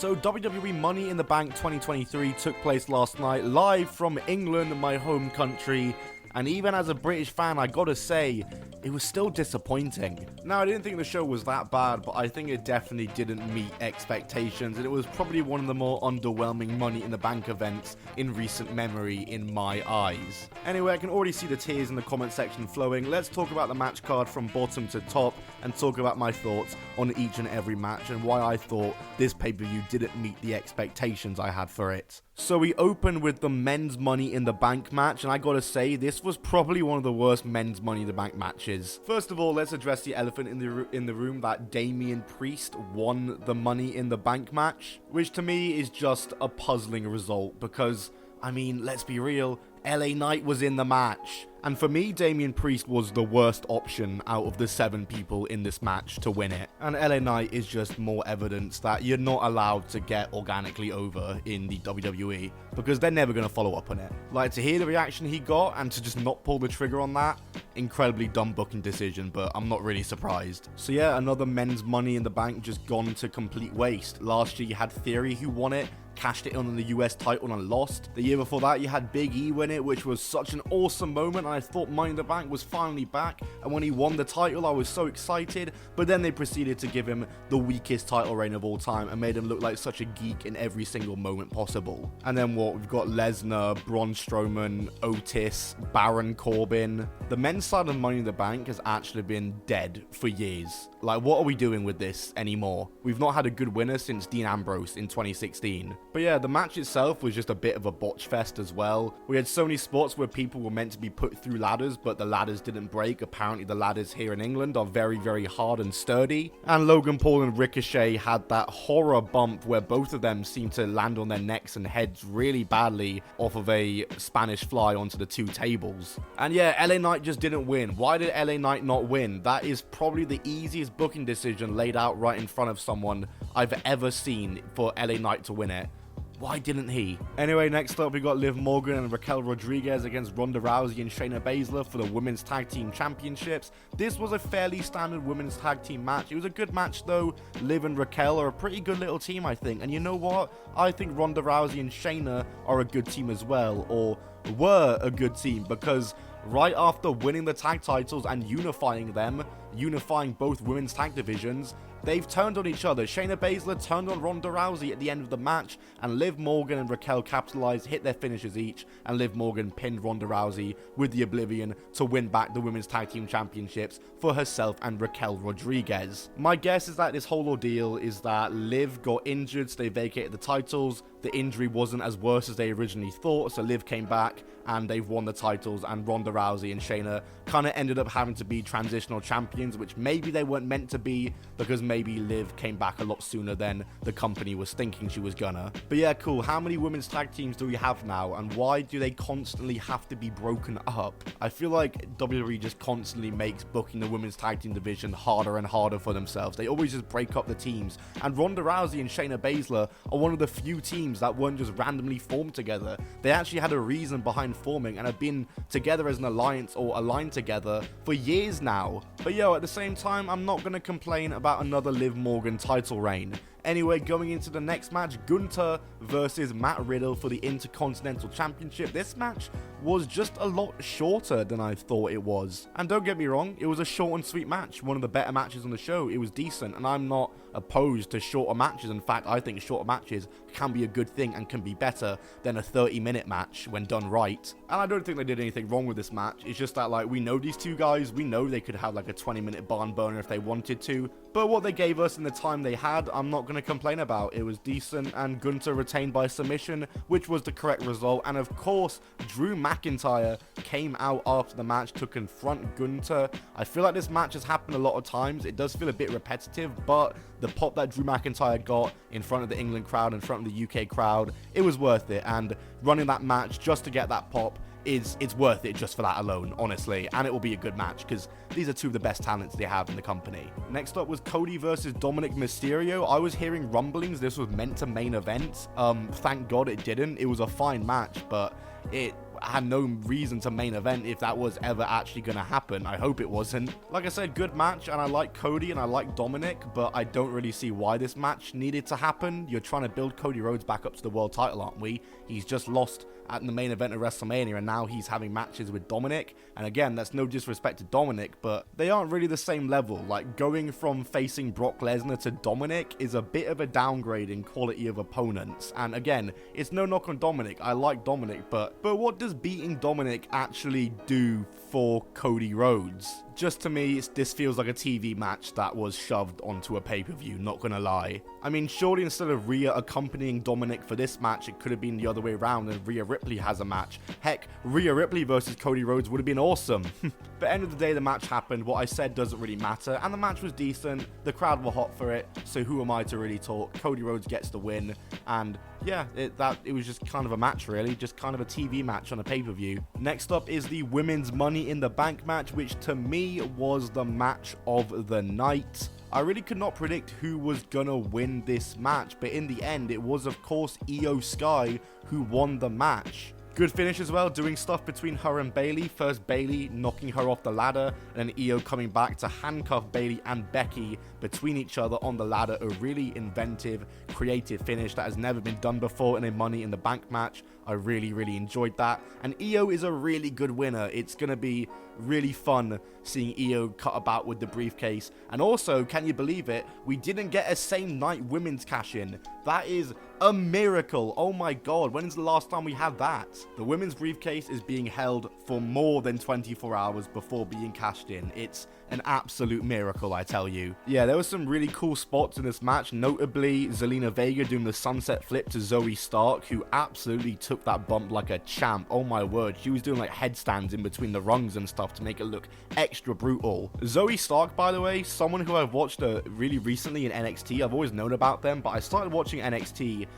So WWE Money in the Bank 2023 took place last night, live from England, my home country. And even as a British fan, I gotta say, it was still disappointing. Now, I didn't think the show was that bad, but I think it definitely didn't meet expectations, and it was probably one of the more underwhelming Money in the Bank events in recent memory in my eyes. Anyway, I can already see the tears in the comment section flowing. Let's talk about the match card from bottom to top, and talk about my thoughts on each and every match, and why I thought this pay-per-view didn't meet the expectations I had for it. So we open with the men's Money in the Bank match, and I gotta say, this was probably one of the worst men's Money in the Bank matches. First of all, let's address the elephant in the room that Damian Priest won the Money in the Bank match, which to me is just a puzzling result because, I mean, let's be real, LA Knight was in the match. And for me, Damian Priest was the worst option out of the 7 people in this match to win it. And LA Knight is just more evidence that you're not allowed to get organically over in the WWE, because they're never going to follow up on it. Like, to hear the reaction he got and to just not pull the trigger on that, incredibly dumb booking decision, but I'm not really surprised. So yeah, another men's Money in the Bank just gone to complete waste. Last year you had Theory who won it, cashed it in on the US title and lost. The year before that you had Big E win it, which was such an awesome moment, and I thought Money in the Bank was finally back, and when he won the title I was so excited, but then they proceeded to give him the weakest title reign of all time and made him look like such a geek in every single moment possible. And then what, we've got Lesnar, Braun Strowman, Otis, Baron Corbin. The men's side of Money in the Bank has actually been dead for years. Like, what are we doing with this anymore? We've not had a good winner since Dean Ambrose in 2016. But yeah, the match itself was just a bit of a botch fest as well. We had so many spots where people were meant to be put through ladders, but the ladders didn't break. Apparently the ladders here in England are very, very hard and sturdy. And Logan Paul and Ricochet had that horror bump where both of them seemed to land on their necks and heads really badly off of a Spanish fly onto the 2 tables. And yeah, LA Knight just didn't win. Why did LA Knight not win? That is probably the easiest booking decision laid out right in front of someone I've ever seen for LA Knight to win it. Why didn't he? Anyway, next up we got Liv Morgan and Raquel Rodriguez against Ronda Rousey and Shayna Baszler for the Women's Tag Team Championships. This was a fairly standard Women's Tag Team match. It was a good match though. Liv and Raquel are a pretty good little team, I think. And you know what? I think Ronda Rousey and Shayna are a good team as well, or were a good team, because right after winning the tag titles and unifying them, unifying both women's tag divisions, they've turned on each other. Shayna Baszler turned on Ronda Rousey at the end of the match, and Liv Morgan and Raquel capitalized, hit their finishes each, and Liv Morgan pinned Ronda Rousey with the Oblivion to win back the Women's Tag Team Championships for herself and Raquel Rodriguez. My guess is that this whole ordeal is that Liv got injured, so they vacated the titles. The injury wasn't as worse as they originally thought, so Liv came back and they've won the titles, and Ronda Rousey and Shayna kind of ended up having to be transitional champions, which maybe they weren't meant to be, because maybe Liv came back a lot sooner than the company was thinking she was gonna. But yeah, cool. How many women's tag teams do we have now, and why do they constantly have to be broken up? I feel like WWE just constantly makes booking the women's tag team division harder and harder for themselves. They always just break up the teams, and Ronda Rousey and Shayna Baszler are one of the few teams that weren't just randomly formed together. They actually had a reason behind forming and have been together as an alliance or aligned together for years now. But yo, at the same time, I'm not going to complain about another Liv Morgan title reign. Anyway, going into the next match, Gunther versus Matt Riddle for the Intercontinental Championship. This match was just a lot shorter than I thought it was. And don't get me wrong, it was a short and sweet match. One of the better matches on the show. It was decent, and I'm not opposed to shorter matches. In fact, I think shorter matches can be a good thing and can be better than a 30-minute match when done right. And I don't think they did anything wrong with this match. It's just that, like, we know these two guys. We know they could have like a 20-minute barn burner if they wanted to. But what they gave us in the time they had, I'm not going to complain about. It was decent, and Gunther retained by submission, which was the correct result. And of course, Drew McIntyre came out after the match to confront Gunther. I feel like this match has happened a lot of times. It does feel a bit repetitive, but the pop that Drew McIntyre got in front of the England crowd, in front of the UK crowd, it was worth it. And running that match just to get that pop, it's worth it just for that alone, honestly. And it will be a good match because these are two of the best talents they have in the company. Next up was Cody versus Dominic Mysterio. I was hearing rumblings this was meant to main event. Thank God it didn't. It was a fine match, but had no reason to main event if that was ever actually going to happen. I hope it wasn't. Like I said, good match, and I like Cody and I like Dominic, but I don't really see why this match needed to happen. You're trying to build Cody Rhodes back up to the world title, aren't we? He's just lost at the main event of WrestleMania, and now he's having matches with Dominic. And again, that's no disrespect to Dominic, but they aren't really the same level. Like, going from facing Brock Lesnar to Dominic is a bit of a downgrade in quality of opponents. And again, it's no knock on Dominic. I like Dominic, but what does beating Dominic actually do for Cody Rhodes? Just to me, this feels like a TV match that was shoved onto a pay-per-view, not gonna lie. I mean, surely instead of Rhea accompanying Dominic for this match, it could have been the other way around and Rhea Ripley has a match. Heck, Rhea Ripley versus Cody Rhodes would have been awesome. But end of the day, the match happened. What I said doesn't really matter, and the match was decent. The crowd were hot for it, so who am I to really talk? Cody Rhodes gets the win, and yeah, it was just kind of a match, really, just kind of a TV match on a pay-per-view. Next up is the Women's Money in the Bank match, which to me was the match of the night. I really could not predict who was gonna win this match, but in the end, it was of course Io Sky who won the match. Good finish as well, doing stuff between her and Bayley. First Bayley knocking her off the ladder, and then Io coming back to handcuff Bayley and Becky between each other on the ladder. A really inventive, creative finish that has never been done before in a Money in the Bank match. I really, really enjoyed that. And Io is a really good winner. It's going to be really fun seeing Io cut about with the briefcase. And also, can you believe it? We didn't get a same night women's cash in. That is a miracle. Oh my god, when is the last time we had that? The women's briefcase is being held for more than 24 hours before being cashed in. It's an absolute miracle, I tell you. Yeah, there were some really cool spots in this match, notably Zelina Vega doing the sunset flip to Zoe Stark, who absolutely took that bump like a champ. Oh my word, she was doing like headstands in between the rungs and stuff to make it look extra brutal. Zoe Stark, by the way, someone who I've watched really recently in NXT. I've always known about them, but I started watching NXT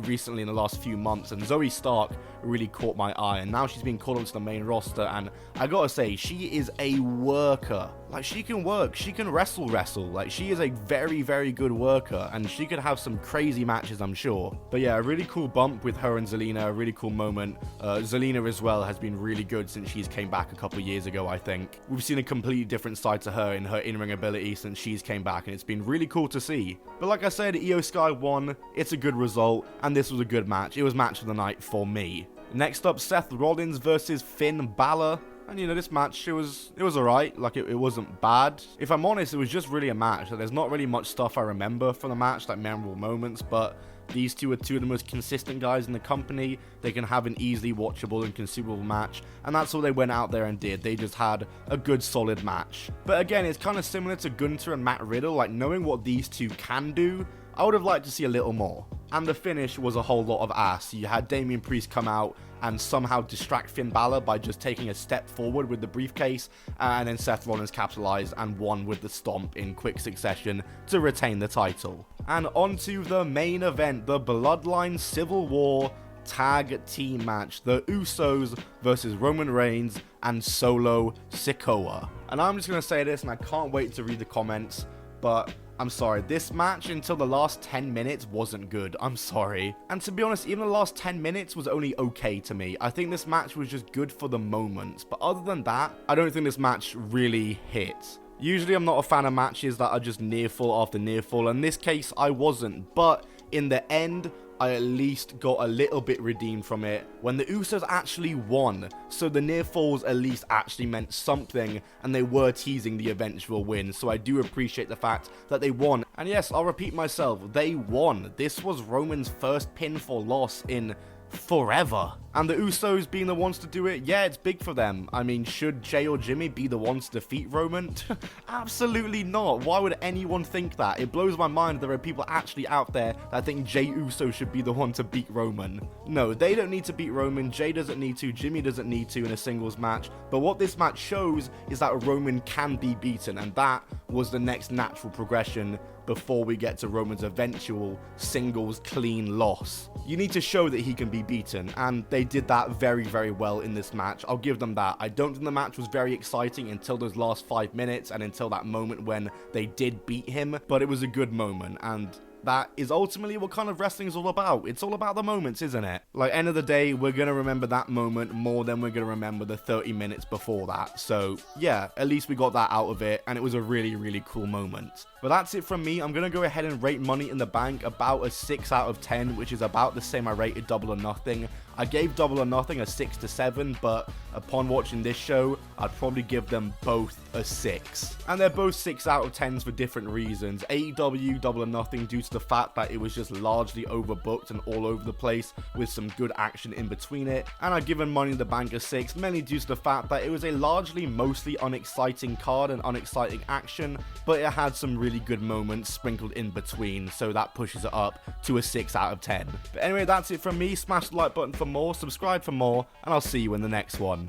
recently in the last few months, and Zoe Stark really caught my eye, and now she's being called onto the main roster, and I gotta say, she is a worker. Like, she can work, she can wrestle. Like, she is a very, very good worker, and she could have some crazy matches, I'm sure. But yeah, a really cool bump with her and Zelina, a really cool moment. Zelina as well has been really good since she's came back a couple years ago, I think. We've seen a completely different side to her in her in-ring ability since she's came back, and it's been really cool to see. But like I said, Io Sky won, it's a good result, and this was a good match. It was match of the night for me. Next up, Seth Rollins versus Finn Balor. And you know, this match, it was alright, like it wasn't bad. If I'm honest, it was just really a match. Like, there's not really much stuff I remember from the match, like memorable moments, but these two are two of the most consistent guys in the company. They can have an easily watchable and consumable match, and that's what they went out there and did. They just had a good, solid match. But again, it's kind of similar to Gunther and Matt Riddle, like knowing what these two can do, I would have liked to see a little more. And the finish was a whole lot of ass. You had Damian Priest come out and somehow distract Finn Balor by just taking a step forward with the briefcase, and then Seth Rollins capitalized and won with the stomp in quick succession to retain the title. And on to the main event, the Bloodline Civil War tag team match, the Usos versus Roman Reigns and Solo Sikoa. And I'm just going to say this, and I can't wait to read the comments, but I'm sorry, this match until the last 10 minutes wasn't good. I'm sorry. And to be honest, even the last 10 minutes was only okay to me. I think this match was just good for the moments. But other than that, I don't think this match really hit. Usually I'm not a fan of matches that are just near fall after near fall. In this case, I wasn't. But in the end, I at least got a little bit redeemed from it when the Usos actually won. So the near falls at least actually meant something, and they were teasing the eventual win. So I do appreciate the fact that they won. And yes, I'll repeat myself, they won. This was Roman's first pinfall loss in forever. And the Usos being the ones to do it, yeah, it's big for them. I mean, should Jay or Jimmy be the ones to defeat Roman? Absolutely not. Why would anyone think that? It blows my mind there are people actually out there that think Jay Uso should be the one to beat Roman. No, they don't need to beat Roman. Jay doesn't need to. Jimmy doesn't need to in a singles match. But what this match shows is that Roman can be beaten, and that was the next natural progression before we get to Roman's eventual singles clean loss. You need to show that he can be beaten, and they did that very, very well in this match. I'll give them that. I don't think the match was very exciting until those last 5 minutes and until that moment when they did beat him, but it was a good moment, and that is ultimately what kind of wrestling is all about. It's all about the moments, isn't it? Like, end of the day, we're going to remember that moment more than we're going to remember the 30 minutes before that. So, yeah, at least we got that out of it, and it was a really, really cool moment. But that's it from me. I'm going to go ahead and rate Money in the Bank about a 6 out of 10, which is about the same I rated Double or Nothing. I gave Double or Nothing a 6 to 7, but upon watching this show, I'd probably give them both a 6. And they're both 6 out of 10s for different reasons. AEW Double or Nothing due to the fact that it was just largely overbooked and all over the place with some good action in between it. And I've given Money in the Bank a 6, mainly due to the fact that it was a largely mostly unexciting card and unexciting action, but it had some really good moments sprinkled in between, so that pushes it up to a 6 out of 10. But anyway, that's it from me. Smash the like button for more, subscribe for more, and I'll see you in the next one.